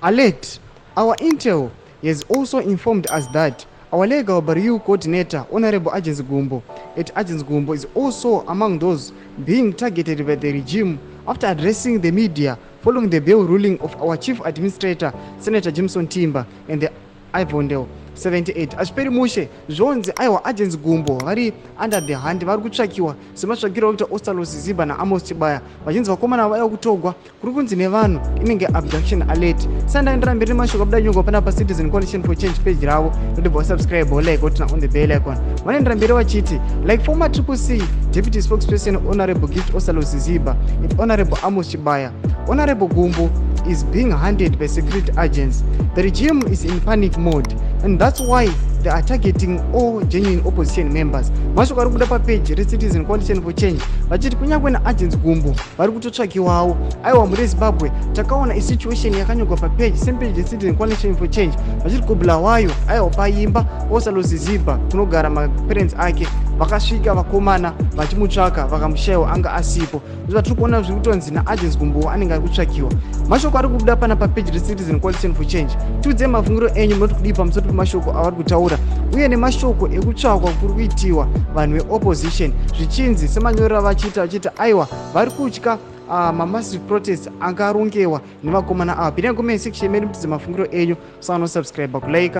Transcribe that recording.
Alert! Our intel has also informed us that our legal barrier coordinator, Honorable Agents Gumbo, is also among those being targeted by the regime after addressing the media following the bail ruling of our chief administrator, Senator Jimson Timber, and the Ivondale 78. Ashperi mushe zvonzi aiwa Agents Gumbo vari under the hand vari kutsvakiwa sematsvakiro okuita Osalo Ziziba naAmos Chibaya vachinzi vakomana vaya kutogwa kuri kunzi nevanhu inenge abduction alert. Sandaendera mberi nemashoko abuda nyongo panapa Citizen Coalition for Change page ravo notibva subscribe like otina on the bell icon. Vanoendera mberi vachiti like former CCC deputy spokesperson Honorable Gift Osalo Ziziba and Honorable Amos Chibaya, Honorable Gumbo is being hunted by security agents. The regime is in panic mode, and that's why they are targeting all genuine opposition members. Mashoko ari kuda papage reCitizen Coalition for Change vachiti kunyangwe naAgents Gumbo vari kutotsvakiwawo. Aiwa muri Zimbabwe takaona isituation yakanyogwa papage sempage reCitizen Coalition for Change vachiti kubla wayo aiwa paimba Osalo Ziziba kunogara maparents ake vakasvika vakomana vachimutsvaka vakamushayiwa anga asipo. Izvo tiri kuona zviri kutonzi naAgents Gumbo anenge ari kutsvakiwa. Mashoko ari kubuda pana papage reCitizen Coalition for Change. Tiudze mafungiro enyu munoti kudii pamusoro pemashoko avari kutaura uye nemashoko ekutsvakwa kuri kuitiwa vanhu veopposition zvichinzi semanyorera vachiti aiwa vari kutya mamassive protest angarongewa nevakomana ava. Pinai comment section medu mutidze mafungiro enyu, usano subscribe, kulike